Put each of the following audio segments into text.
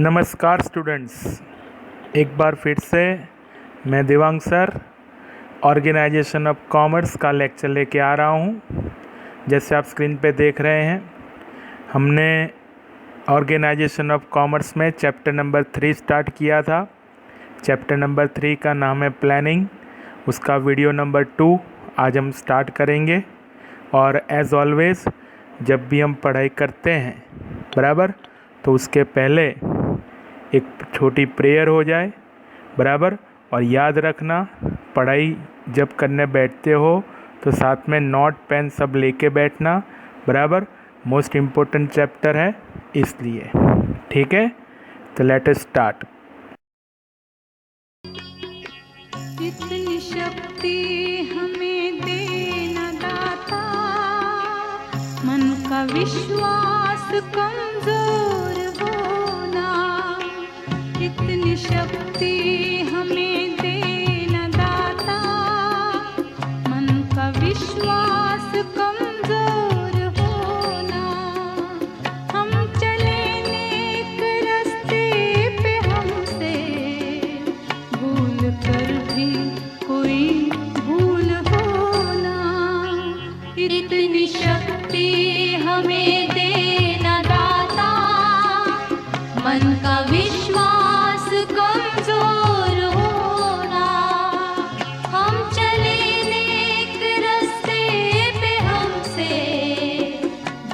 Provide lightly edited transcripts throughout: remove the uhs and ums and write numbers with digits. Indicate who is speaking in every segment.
Speaker 1: नमस्कार स्टूडेंट्स, एक बार फिर से मैं Devang sir organisation of commerce का लेक्चर लेके आ रहा हूँ। जैसे आप स्क्रीन पे देख रहे हैं, हमने ऑर्गेनाइजेशन ऑफ कॉमर्स में चैप्टर नंबर 3 स्टार्ट किया था। चैप्टर नंबर 3 का नाम है प्लानिंग। उसका वीडियो नंबर 2 आज हम स्टार्ट करेंगे। और एज़ ऑलवेज़ जब भी हम पढ़ाई करते हैं बराबर, तो उसके पहले एक छोटी प्रेयर हो जाए बराबर। और याद रखना, पढ़ाई जब करने बैठते हो तो साथ में नोट पेन सब लेके बैठना बराबर। मोस्ट इम्पोर्टेंट चैप्टर है इसलिए, ठीक है। तो लेट अस स्टार्ट।
Speaker 2: इतनी शक्ति हमें देना दाता, मन का विश्वास कमजोर होना। इतनी शक्ति हमें देना दाता, मन का विश्वास कमजोर होना। हम चले नेक रास्ते पे, हमसे भूल कर भी कोई भूल होना। इतनी शक्ति हमें देना दाता, मन का विश्वास कमजोर होना। हम चले नेक रास्ते पे, हमसे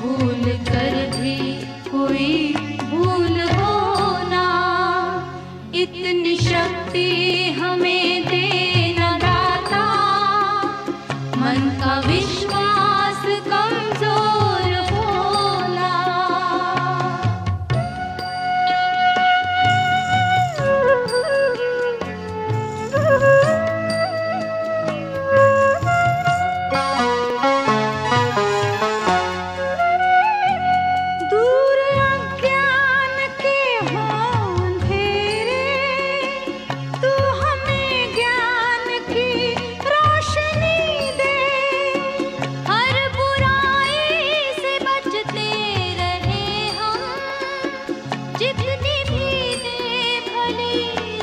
Speaker 2: भूल कर भी कोई भूल होना। इतनी शक्ति हमें देना दाता, मन का विश्वास कमजोर होना। दूर अज्ञान के हों अंधेरे, तू हमें ज्ञान की रोशनी दे। हर बुराई से बचते रहे हम, जितनी भी दे भली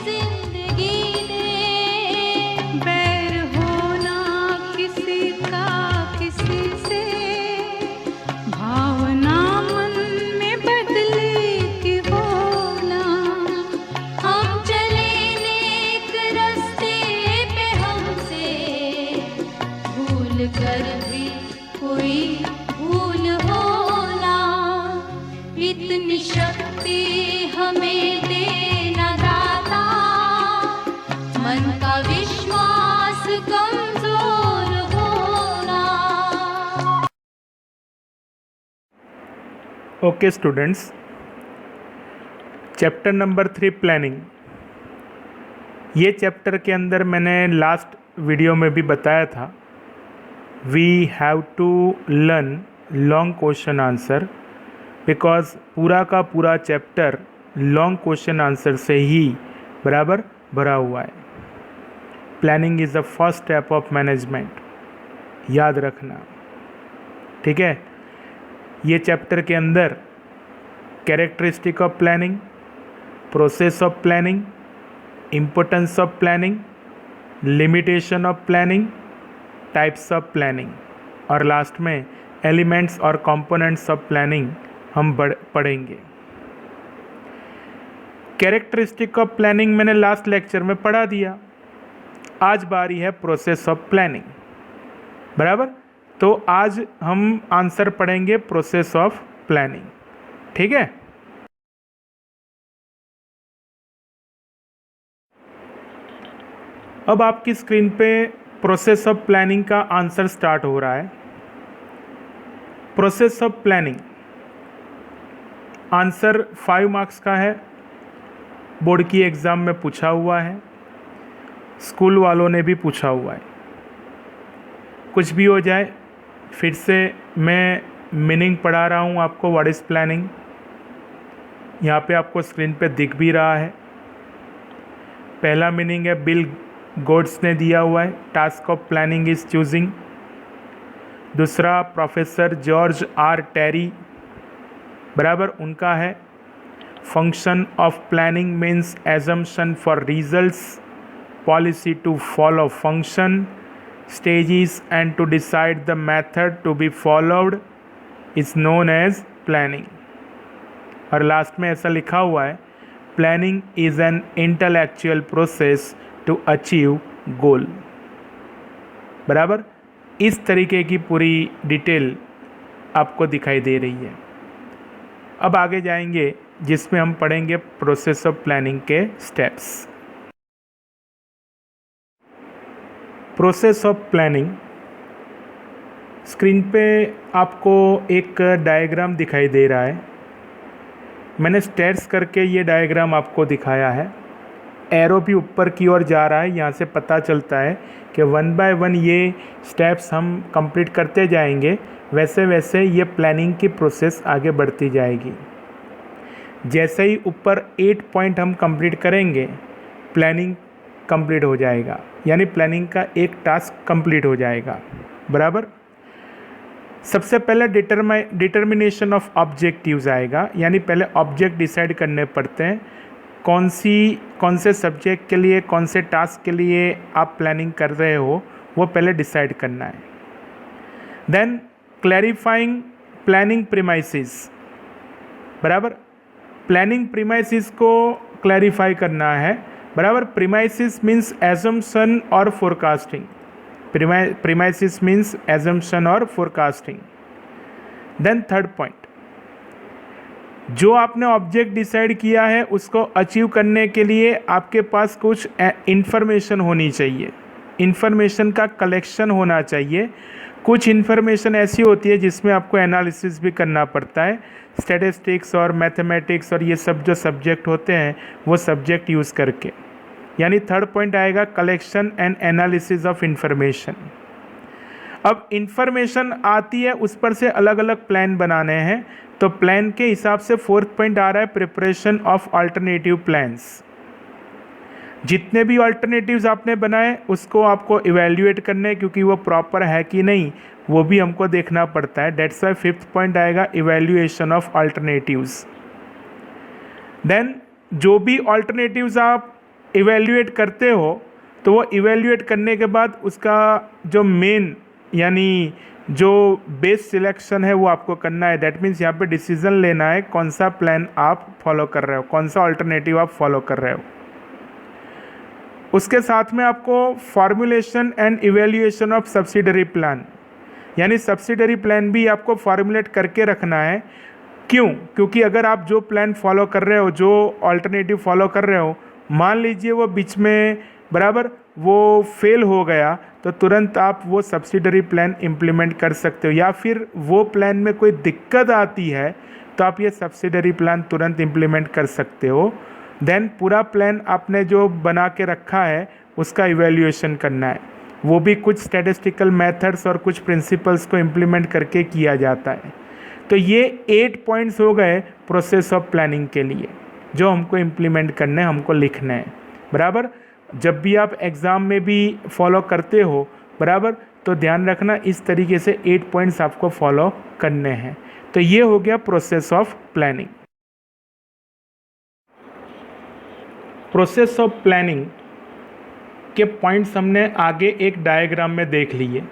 Speaker 2: जिंदगी दे। बैर होना किसी का किसी से, भावना मन में बदले की होना। हम चले नेक रास्ते पे, हमसे भूल कर भी कोई भूल होना। इतनी शक्ति हमें देना दाता, मन का विश्वास कमजोर होना।
Speaker 1: Okay students, chapter number 3 planning. ये चैप्टर के अंदर मैंने लास्ट वीडियो में भी बताया था, we have to learn long question answer, because पूरा का पूरा चैप्टर लॉन्ग क्वेश्चन आंसर से ही बराबर भरा हुआ है। Planning is the first step of management, याद रखना, ठीक है। ये चैप्टर के अंदर characteristic of planning, process of planning, importance of planning, limitation of planning, types of planning और लास्ट में एलिमेंट्स और कंपोनेंट्स ऑफ प्लानिंग हम पढ़ेंगे। कैरेक्टरिस्टिक ऑफ प्लानिंग मैंने लास्ट लेक्चर में पढ़ा दिया। आज बारी है प्रोसेस ऑफ प्लानिंग बराबर। तो आज हम आंसर पढ़ेंगे प्रोसेस ऑफ प्लानिंग, ठीक है। अब आपकी स्क्रीन पे प्रोसेस ऑफ प्लानिंग का आंसर स्टार्ट हो रहा है। Process of planning answer 5 marks का है, बोर्ड की एग्ज़ाम में पूछा हुआ है, स्कूल वालों ने भी पूछा हुआ है। कुछ भी हो जाए, फिर से मैं मीनिंग पढ़ा रहा हूँ आपको, व्हाट इज़ प्लानिंग। यहाँ पे आपको स्क्रीन पे दिख भी रहा है। पहला मीनिंग है बिल गेट्स ने दिया हुआ है, task of planning is choosing. दूसरा प्रोफेसर जॉर्ज आर टेरी बराबर उनका है, function of planning means assumption for results, policy to follow function, stages and to decide the method to be followed is known as planning। और last में ऐसा लिखा हुआ है, planning is an intellectual process to achieve goal. बराबर, इस तरीके की पूरी डिटेल आपको दिखाई दे रही है। अब आगे जाएंगे जिसमें हम पढ़ेंगे प्रोसेस ऑफ प्लानिंग के steps. Process of planning, screen पे आपको एक डायग्राम दिखाई दे रहा है। मैंने स्टेयर्स करके ये डायग्राम आपको दिखाया है। एरो भी ऊपर की ओर जा रहा है, यहाँ से पता चलता है कि 1 बाय 1 ये स्टेप्स हम कंप्लीट करते जाएंगे, वैसे वैसे ये प्लानिंग की प्रोसेस आगे बढ़ती जाएगी। जैसे ही ऊपर 8 पॉइंट हम कंप्लीट करेंगे, प्लानिंग कंप्लीट हो जाएगा, यानी प्लानिंग का एक टास्क कंप्लीट हो जाएगा। बराबर, सबसे पहले डिटर्मिनेशन ऑफ ऑब्जेक्टिव्स आएगा, यानी पहले ऑब्जेक्ट डिसाइड करने पड़ते हैं। कौन से सब्जेक्ट के लिए, कौन से टास्क के लिए आप प्लानिंग कर रहे हो, वो पहले डिसाइड करना है। Then clarifying planning premises. बराबर, प्लानिंग प्रीमाइसिस को क्लैरिफाई करना है। बराबर, प्रीमाइसिस मीन्स एजम्पशन और फोरकास्टिंग। प्रीमाइसिस मीन्स एजम्पशन और फोरकास्टिंग। देन थर्ड पॉइंट, जो आपने ऑब्जेक्ट डिसाइड किया है उसको अचीव करने के लिए आपके पास कुछ इंफॉर्मेशन होनी चाहिए, इंफॉर्मेशन का कलेक्शन होना चाहिए। कुछ इन्फॉर्मेशन ऐसी होती है जिसमें आपको एनालिसिस भी करना पड़ता है, स्टैटिस्टिक्स और मैथमेटिक्स और ये सब जो सब्जेक्ट होते हैं वो सब्जेक्ट यूज़ करके। यानी थर्ड पॉइंट आएगा collection and analysis of information. अब इंफॉर्मेशन आती है, उस पर से अलग अलग प्लान बनाने हैं, तो प्लान के हिसाब से फोर्थ पॉइंट आ रहा है प्रिपरेशन ऑफ अल्टरनेटिव प्लान्स। जितने भी अल्टरनेटिव्स आपने बनाए उसको आपको इवैल्यूएट करना है, क्योंकि वो प्रॉपर है कि नहीं वो भी हमको देखना पड़ता है। दैट्स वाई फिफ्थ पॉइंट आएगा इवैल्यूएशन ऑफ अल्टरनेटिव्स। देन जो भी अल्टरनेटिव्स आप इवैल्यूएट करते हो, तो वो इवैल्यूएट करने के बाद उसका जो मेन यानी जो बेस सिलेक्शन है वो आपको करना है। दैट मीन्स यहाँ पे डिसीजन लेना है कौन सा प्लान आप फॉलो कर रहे हो, कौन सा अल्टरनेटिव आप फॉलो कर रहे हो। उसके साथ में आपको formulation and evaluation of subsidiary plan, यानी सब्सिडरी प्लान भी आपको फॉर्मुलेट करके रखना है। क्यों? क्योंकि अगर आप जो प्लान फॉलो कर रहे हो, जो अल्टरनेटिव फॉलो कर रहे हो, मान लीजिए वो बीच में बराबर वो फेल हो गया, तो तुरंत आप वो सब्सिडरी प्लान इम्प्लीमेंट कर सकते हो। या फिर वो प्लान में कोई दिक्कत आती है तो आप ये सब्सिडरी प्लान तुरंत इम्प्लीमेंट कर सकते हो। देन पूरा प्लान आपने जो बना के रखा है उसका इवैल्यूएशन करना है, वो भी कुछ स्टैटिस्टिकल मेथड्स और कुछ प्रिंसिपल्स को इम्प्लीमेंट करके किया जाता है। तो ये 8 पॉइंट्स हो गए प्रोसेस ऑफ प्लानिंग के लिए, जो हमको इम्प्लीमेंट करने, हमको लिखना है। बराबर, जब भी आप एग्ज़ाम में भी फॉलो करते हो, बराबर, तो ध्यान रखना इस तरीके से 8 पॉइंट्स आपको फॉलो करने हैं। तो ये हो गया process of planning. Process of planning के पॉइंट्स हमने आगे एक डायग्राम में देख लिए।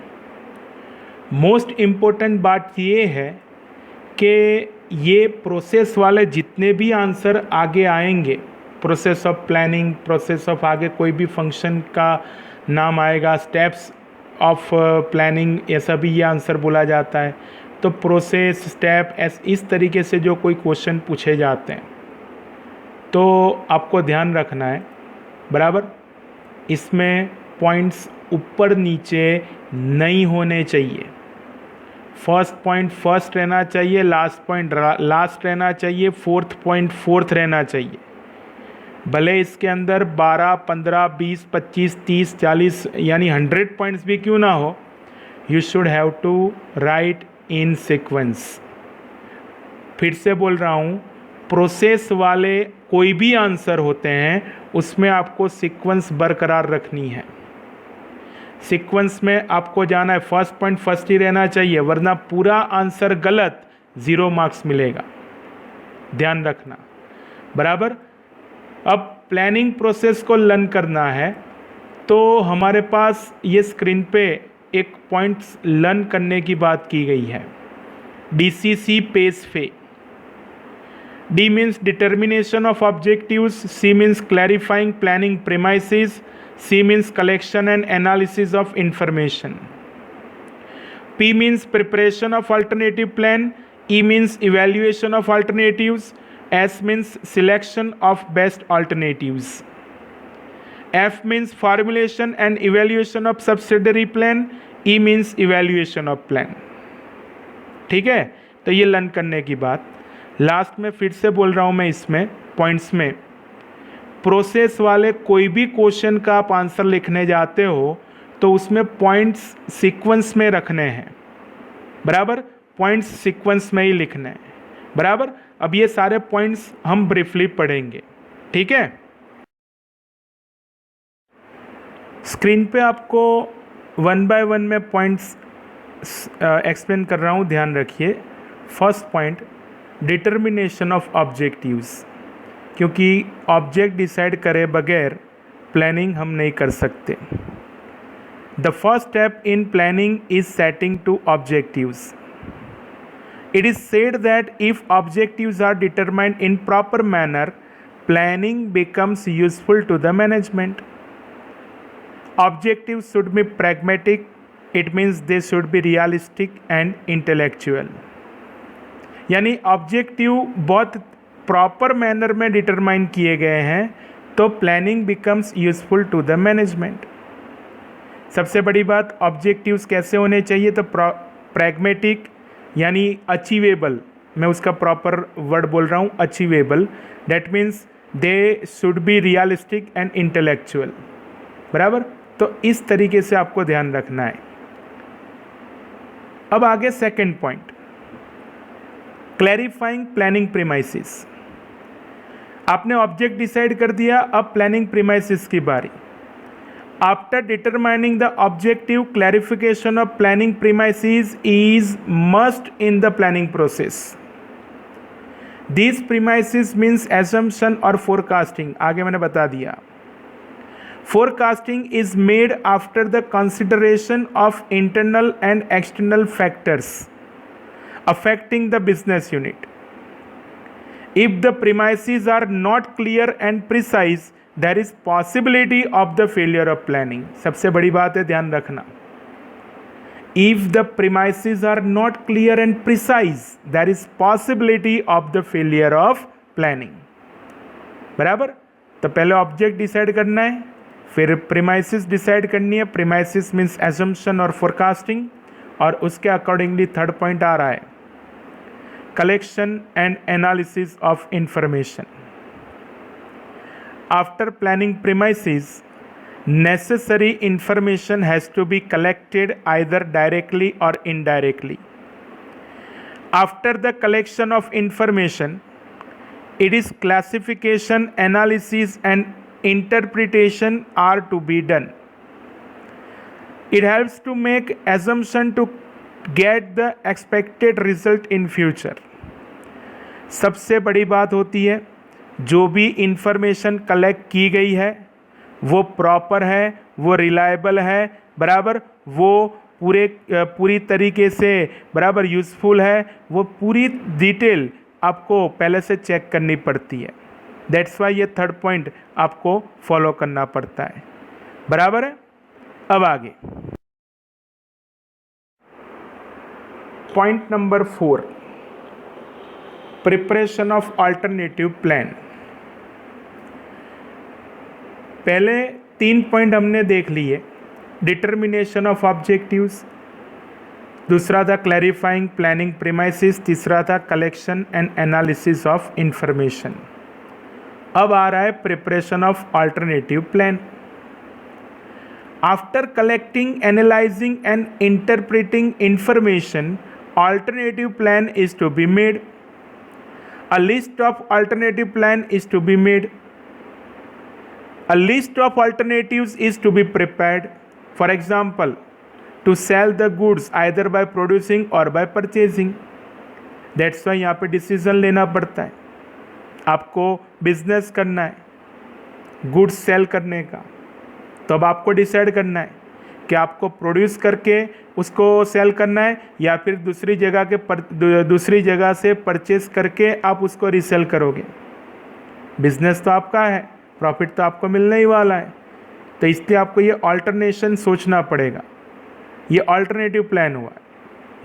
Speaker 1: मोस्ट इम्पोर्टेंट बात ये है कि ये प्रोसेस वाले जितने भी आंसर आगे आएंगे, process of planning, process of आगे कोई भी फंक्शन का नाम आएगा, स्टेप्स ऑफ प्लानिंग, ऐसा भी ये आंसर बोला जाता है। तो प्रोसेस, स्टेप, इस तरीके से जो कोई क्वेश्चन पूछे जाते हैं तो आपको ध्यान रखना है। बराबर, इसमें पॉइंट्स ऊपर नीचे नहीं होने चाहिए। फर्स्ट पॉइंट फर्स्ट रहना चाहिए, लास्ट पॉइंट लास्ट रहना चाहिए, फोर्थ पॉइंट फोर्थ रहना चाहिए। भले इसके अंदर 12, 15, 20, 25, 30, 40 यानी 100 पॉइंट्स भी क्यों ना हो, you should have to write in sequence. फिर से बोल रहा हूँ, प्रोसेस वाले कोई भी आंसर होते हैं उसमें आपको सीक्वेंस बरकरार रखनी है। सीक्वेंस में आपको जाना है, फर्स्ट पॉइंट फर्स्ट ही रहना चाहिए, वरना पूरा आंसर गलत, 0 मार्क्स मिलेगा। ध्यान रखना। बराबर। अब प्लानिंग प्रोसेस को लर्न करना है तो हमारे पास ये स्क्रीन पे एक पॉइंट्स लर्न करने की बात की गई है। DCC पेज पे D means determination of objectives, C means clarifying planning premises, C means collection and analysis of information. P means preparation of alternative plan, E means evaluation of alternatives, S means selection of best alternatives. F means formulation and evaluation of subsidiary plan, E means evaluation of plan. ठीक है, तो ये learn करने की बात। Last में फिर से बोल रहा हूँ मैं, इसमें पॉइंट्स में प्रोसेस वाले कोई भी क्वेश्चन का आप आंसर लिखने जाते हो तो उसमें पॉइंट्स सीक्वेंस में रखने हैं, बराबर। पॉइंट्स सीक्वेंस में ही लिखने हैं, बराबर। अब ये सारे पॉइंट्स हम ब्रीफली पढ़ेंगे, ठीक है। स्क्रीन पे आपको 1 बाय 1 में पॉइंट्स एक्सप्लेन कर रहा हूँ, ध्यान रखिए। First point, determination of objectives, क्योंकि ऑब्जेक्ट डिसाइड करे बगैर प्लानिंग हम नहीं कर सकते। The first step in planning is setting to objectives. It is said that if objectives are determined in proper manner, planning becomes useful to the management. Objectives should be pragmatic, it means they should be realistic and intellectual। यानी objective बहुत proper manner में determine किए गए हैं तो planning becomes useful to the management. सबसे बड़ी बात, ऑब्जेक्टिव्स कैसे होने चाहिए, तो प्रैग्मेटिक यानी अचीवेबल, मैं उसका प्रॉपर वर्ड बोल रहा हूँ, achievable. That means they should be realistic and intellectual, बराबर। तो इस तरीके से आपको ध्यान रखना है। अब आगे second point, clarifying planning premises. आपने ऑब्जेक्ट डिसाइड कर दिया, अब प्लानिंग प्रीमाइसिस की बारी। After determining the objective, clarification of planning premises is must in the planning process. This premises means assumption और फोरकास्टिंग, आगे मैंने बता दिया। Forecasting is made after the consideration of internal and external factors affecting the business unit. If the premises are not clear and precise, there is possibility of the failure of planning. सबसे बड़ी बात है, ध्यान रखना। If the premises are not clear and precise, there is possibility of the failure of planning. बराबर। तो पहले object decide करना है, फिर प्रीमाइसिस डिसाइड करनी है। प्रीमाइसिस मीन्स एजम्पशन और फोरकास्टिंग, और उसके अकॉर्डिंगली थर्ड पॉइंट आ रहा है, collection and analysis of information. After planning premises, necessary information has to be collected either directly or indirectly. After the collection of information, it is classification, analysis and interpretation are to be done. It helps to make assumption to get the expected result in future. सबसे बड़ी बात होती है, जो भी information collect की गई है वो प्रॉपर है, वो रिलायबल है, बराबर, वो पूरी तरीके से बराबर यूज़फुल है, वो पूरी डिटेल आपको पहले से चेक करनी पड़ती है। दैट्स वाई ये थर्ड पॉइंट आपको फॉलो करना पड़ता है, बराबर है। अब आगे point number 4, preparation of alternative plan. पहले 3 पॉइंट हमने देख लिए, डिटर्मिनेशन ऑफ ऑब्जेक्टिव्स, दूसरा था क्लैरिफाइंग प्लानिंग प्रीमाइसिस, तीसरा था collection and analysis of information. अब आ रहा है preparation of alternative plan. After collecting, analysing and interpreting information, alternative plan is to be made. A list of alternative plan is to be made. A list of alternatives is to be prepared. For example, to sell the goods either by producing or by purchasing. That's why यहाँ पे decision लेना पड़ता है। आपको business करना है goods sale करने का, तो अब आपको डिसाइड करना है कि आपको प्रोड्यूस करके उसको सेल करना है या फिर दूसरी जगह से परचेस करके आप उसको रीसेल करोगे। बिजनेस तो आपका है, प्रॉफिट तो आपको मिलने ही वाला है, तो इसलिए आपको ये ऑल्टरनेशन सोचना पड़ेगा। ये ऑल्टरनेटिव प्लान हुआ,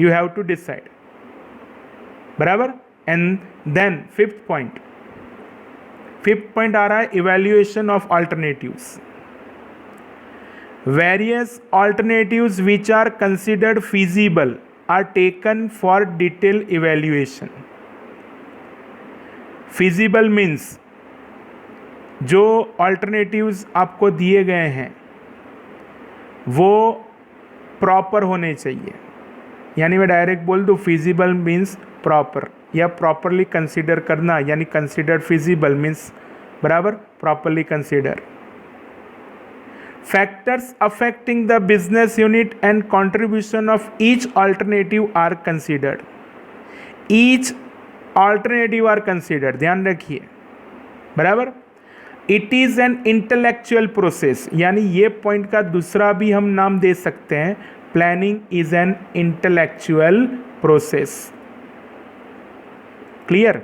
Speaker 1: यू हैव टू डिसाइड, बराबर। एंड देन फिफ्थ पॉइंट आ रहा है evaluation of alternatives. Various alternatives which are considered feasible are taken for detailed evaluation. Feasible means जो alternatives आपको दिए गए हैं वो प्रॉपर होने चाहिए, यानी मैं डायरेक्ट बोल दूँ feasible means प्रॉपर, या प्रॉपरली कंसिडर करना, यानी कंसिडर feasible means बराबर properly consider. Factors affecting the business unit and contribution of each alternative are considered. Each alternative are considered, ध्यान रखिए, बराबर। It is an intellectual process, यानी ये point का दूसरा भी हम नाम दे सकते हैं, planning is an intellectual process. Clear?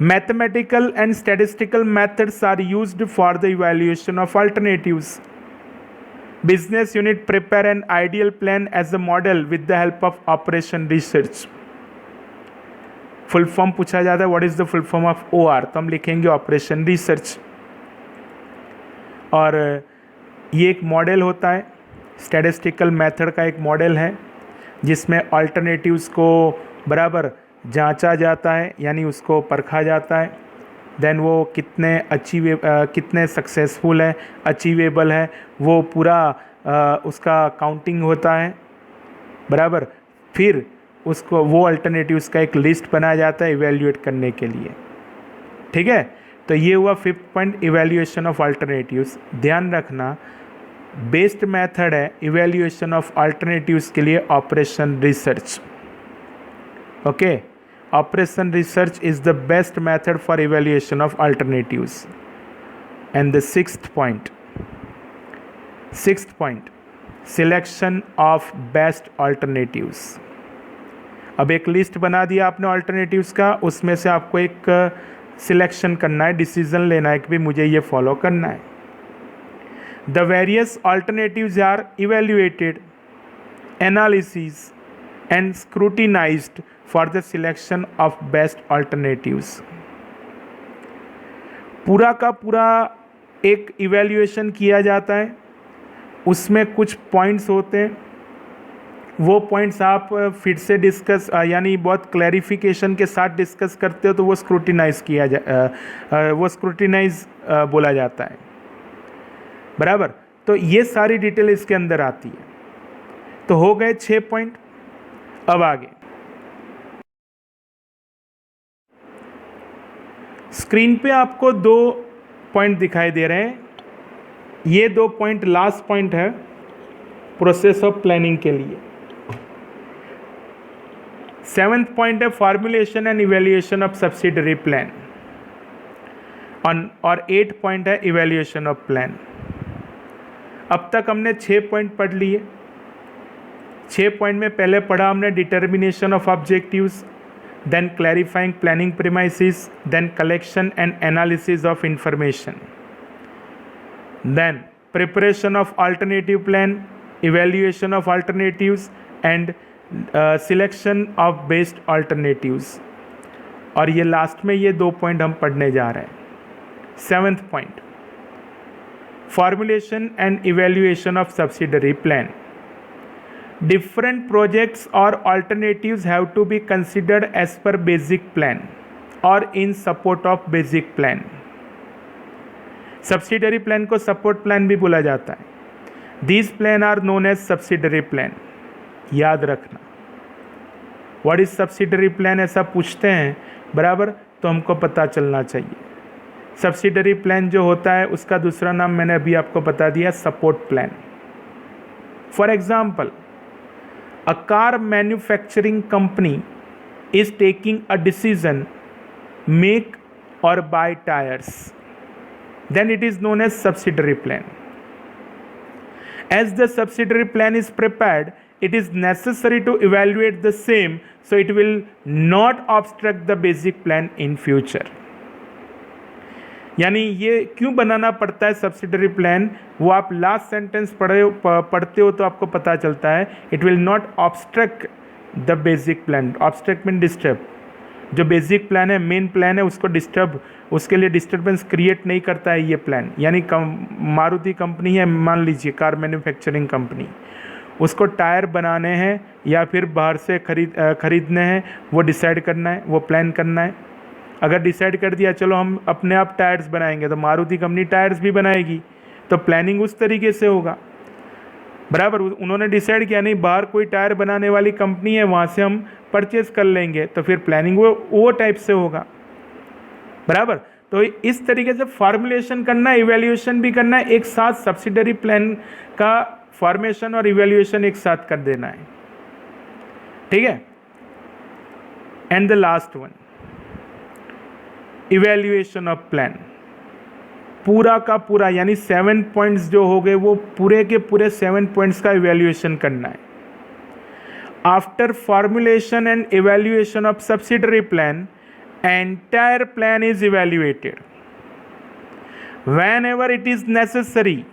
Speaker 1: Mathematical and statistical methods are used for the evaluation of alternatives. Business unit prepare an ideal plan as a model with the help of operation research. Full form पूछा जाता है, what is the full form of OR, तो हम लिखेंगे operation research. और ये एक model होता है, स्टैटिस्टिकल मेथड का एक मॉडल है जिसमें अल्टरनेटिव्स को बराबर जांचा जाता है, यानी उसको परखा जाता है। देन वो कितने सक्सेसफुल है, अचीवेबल है, वो पूरा उसका काउंटिंग होता है, बराबर। फिर उसको वो अल्टरनेटिव्स का एक लिस्ट बनाया जाता है इवेल्युएट करने के लिए, ठीक है। तो ये हुआ fifth point, evaluation of alternatives. ध्यान रखना बेस्ट मेथड है इवेल्युएशन ऑफ अल्टरनेटिव्स के लिए operation research. Okay, operation research is the best method for evaluation of alternatives. And the sixth point, selection of best alternatives. अब एक list बना दिया आपने alternatives का, उसमें से आपको एक सिलेक्शन करना है, डिसीजन लेना है कि भी मुझे ये फॉलो करना है। The various alternatives are evaluated, analysis and scrutinized for the selection of best alternatives. पूरा का पूरा एक इवैल्यूएशन किया जाता है, उसमें कुछ पॉइंट्स होते हैं, वो पॉइंट्स आप फिर से डिस्कस यानी बहुत क्लैरिफिकेशन के साथ डिस्कस करते हो तो वो स्क्रूटिनाइज बोला जाता है, बराबर। तो ये सारी डिटेल इसके अंदर आती है। तो हो गए 6 पॉइंट। अब आगे स्क्रीन पे आपको 2 पॉइंट दिखाई दे रहे हैं। ये 2 पॉइंट लास्ट पॉइंट है प्रोसेस ऑफ प्लानिंग के लिए। 7th पॉइंट है formulation and evaluation of subsidiary plan, और 8 पॉइंट है इवैल्यूएशन ऑफ प्लान। अब तक हमने 6 पॉइंट पढ़ लिए। 6 पॉइंट में पहले पढ़ा हमने determination of objectives, then clarifying planning premises, then collection and analysis of information, then preparation of alternative plan, evaluation of alternatives and selection of best alternatives। और ये लास्ट में ये 2 पॉइंट हम पढ़ने जा रहे हैं। 7th point formulation and evaluation of subsidiary plan। Different projects or alternatives have to be considered as per basic plan or in support of basic plan। Subsidiary plan को support plan भी बोला जाता है। These plan are known as subsidiary plan। याद रखना what is subsidiary plan ऐसा पूछते हैं, बराबर, तो हमको पता चलना चाहिए। Subsidiary plan जो होता है उसका दूसरा नाम मैंने अभी आपको बता दिया, support plan। For example, a car manufacturing company is taking a decision make or buy tires, then it is known as subsidiary plan. As the subsidiary plan is prepared, it is necessary to evaluate the same so it will not obstruct the basic plan in future. यानी ये क्यों बनाना पड़ता है subsidiary plan, वो आप last sentence पढ़ते हो तो आपको पता चलता है. It will not obstruct the basic plan. Obstruct mean disturb. जो बेसिक प्लान है, मेन प्लान है, उसको डिस्टर्ब, उसके लिए डिस्टर्बेंस क्रिएट नहीं करता है ये प्लान. यानी मारुति कंपनी है, मान लीजिए कार मैन्युफैक्चरिंग कंपनी, उसको टायर बनाने हैं या फिर बाहर से खरीदने हैं, वो डिसाइड करना है, वो प्लान करना है. अगर डिसाइड कर दिया चलो हम अपने आप टायर्स बनाएंगे, तो मारुति कंपनी टायर्स भी बनाएगी, तो प्लानिंग उस तरीके से होगा. बराबर. उन्होंने डिसाइड किया नहीं बाहर कोई टायर बनाने वाली कंपनी है, वहाँ से हम परचेज कर लेंगे, तो फिर प्लानिंग वो टाइप से होगा. बराबर. तो इस तरीके से फॉर्मुलेशन करना, इवैल्यूएशन भी करना है, एक साथ सब्सिडरी प्लान का फॉर्मेशन और इवैल्यूएशन एक साथ कर देना है. ठीक है. And the last one, evaluation of plan. पूरा का पूरा यानी 7 पॉइंट्स जो हो गए, वो पूरे के पूरे 7 पॉइंट्स का इवैल्यूएशन करना है. After formulation and evaluation of subsidiary plan, entire plan is evaluated. whenever it is necessary,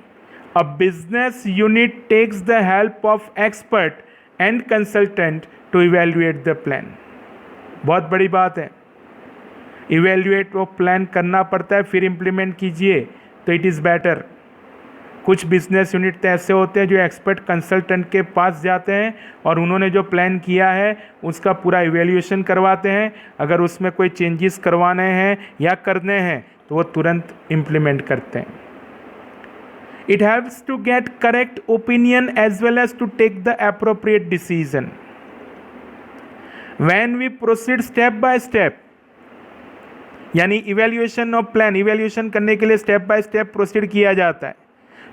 Speaker 1: a business unit takes the help of expert and consultant to evaluate the plan. बहुत बड़ी बात है. Evaluate वो plan करना पड़ता है, फिर implement कीजिए, तो इट इज़ बेटर. कुछ बिजनेस यूनिट तो ऐसे होते हैं जो एक्सपर्ट कंसल्टेंट के पास जाते हैं और उन्होंने जो प्लान किया है उसका पूरा इवेल्यूएशन करवाते हैं. अगर उसमें कोई चेंजेस करवाने हैं या करने हैं तो वो तुरंत इम्प्लीमेंट करते हैं. It helps to get correct opinion as well as to take the appropriate decision. When we proceed step by step, यानी इवैल्यूएशन ऑफ प्लान, इवैल्यूएशन करने के लिए स्टेप बाय स्टेप प्रोसीड किया जाता है,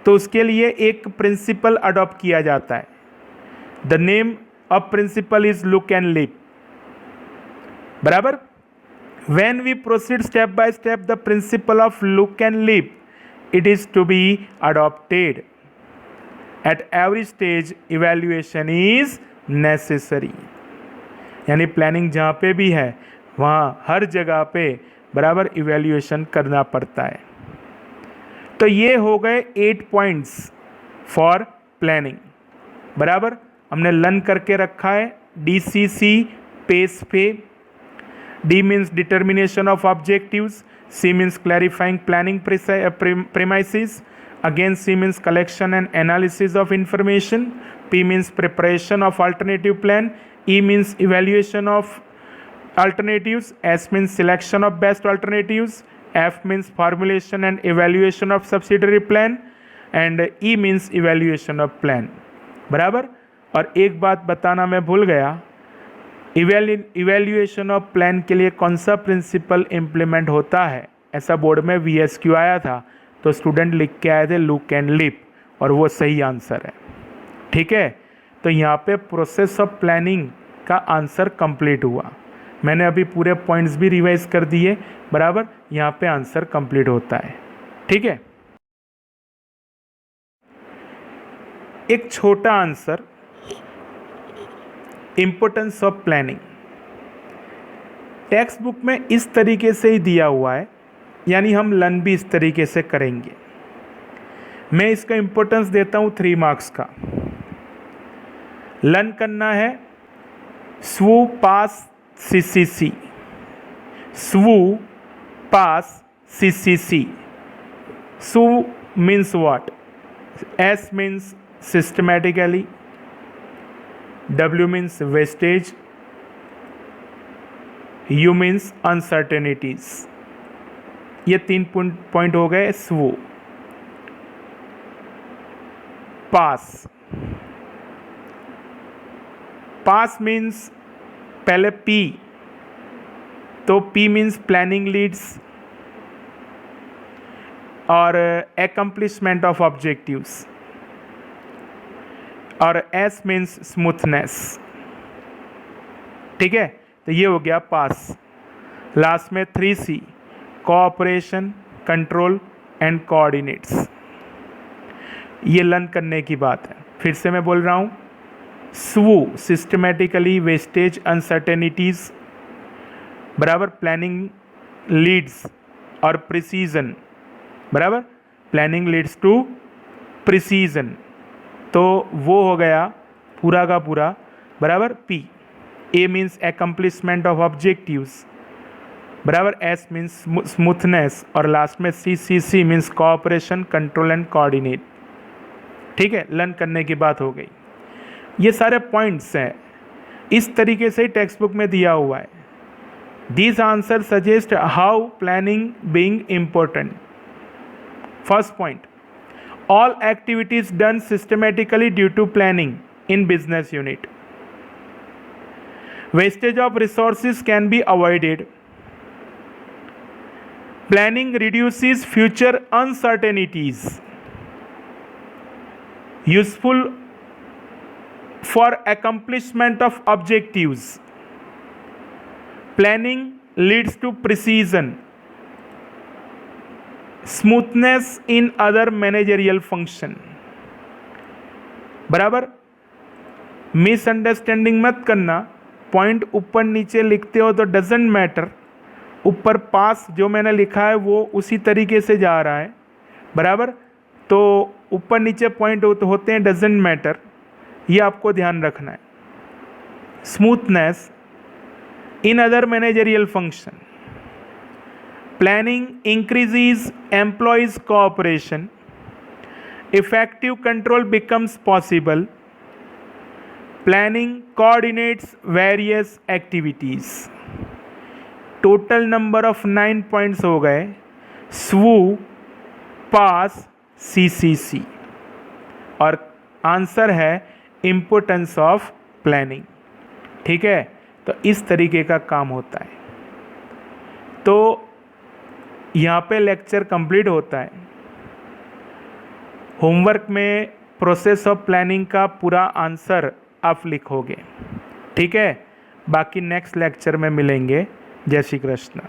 Speaker 1: तो उसके लिए एक प्रिंसिपल अडॉप्ट किया जाता है. The name of principle is look and leap. बराबर. When we proceed step by step, the principle of look and leap, it is to be adopted. At every stage evaluation is necessary. यानी planning जहाँ पे भी है वहाँ हर जगह पे बराबर इवैल्यूएशन करना पड़ता है. तो ये हो गए 8 पॉइंट्स फॉर प्लानिंग. बराबर. हमने लर्न करके रखा है DCC पेस पे. D means determination of objectives, C means clarifying planning premises, again C means collection and analysis of information, P means preparation of alternative plan, E means evaluation of alternatives, S means selection of best alternatives, F means formulation and evaluation of subsidiary plan, and E means evaluation of plan. बराबर. और एक बात बताना मैं भूल गया, evaluation of plan के लिए कौन सा प्रिंसिपल इम्प्लीमेंट होता है, ऐसा बोर्ड में VSQ आया था, तो स्टूडेंट लिख के आए थे लुक एंड लिप, और वो सही आंसर है. ठीक है. तो यहाँ पे प्रोसेस ऑफ प्लानिंग का आंसर कंप्लीट हुआ. मैंने अभी पूरे पॉइंट्स भी रिवाइज कर दिए. बराबर. यहाँ पे आंसर कंप्लीट होता है. ठीक है. एक छोटा answer, importance of planning. Text book में इस तरीके से ही दिया हुआ है, यानी हम लर्न भी इस तरीके से करेंगे. मैं इसका इंपॉर्टेंस देता हूँ 3 मार्क्स का. लर्न करना है SWO pass CCC. SWO pass CCC. SWO means what? S means systematically. W means wastage. U means uncertainties. ये 3 पॉइंट हो गए SWO. पास. पास मीन्स पहले P, तो P मीन्स प्लानिंग लीड्स और एकम्प्लिशमेंट ऑफ ऑब्जेक्टिव्स, और S मीन्स स्मूथनेस. ठीक है. तो ये हो गया पास. लास्ट में 3C, cooperation, control and coordinates. ये लर्न करने की बात है। फिर से मैं बोल रहा हूँ, SWO सिस्टमेटिकली वेस्टेज अनसर्टेनिटीज बराबर, प्लानिंग लीड्स और प्रिसीजन बराबर, प्लानिंग लीड्स टू प्रिसीजन, तो वो हो गया पूरा का पूरा बराबर। P, A means accomplishment of objectives बराबर, S मीन्स स्मूथनेस और लास्ट में C means cooperation, control and coordinate. ठीक है, लर्न करने की बात हो गई। ये सारे पॉइंट्स हैं, इस तरीके से टेक्स्ट बुक में दिया हुआ है। These answers suggest how planning being important. First point, all activities done systematically due to planning in business unit. Wastage of resources can be avoided. Planning reduces future uncertainties. Useful for accomplishment of objectives. Planning leads to precision, smoothness in other managerial function बराबर। Misunderstanding मत करना, point ऊपर नीचे लिखते हो तो doesn't matter, ऊपर पास जो मैंने लिखा है वो उसी तरीके से जा रहा है बराबर। तो ऊपर नीचे पॉइंट होते हैं, डजेंट मैटर, ये आपको ध्यान रखना है। Smoothness in other managerial function. Planning increases employees' cooperation. Effective control becomes possible. Planning coordinates various activities. Total number of 9 points हो गए। SWO, PAS, CCC और आंसर है इम्पोर्टेंस ऑफ प्लानिंग। ठीक है, तो इस तरीके का काम होता है। तो यहाँ पे लेक्चर कंप्लीट होता है। होमवर्क में प्रोसेस ऑफ प्लानिंग का पूरा आंसर आप लिखोगे। ठीक है, बाकी नेक्स्ट लेक्चर में मिलेंगे। जय श्री कृष्ण।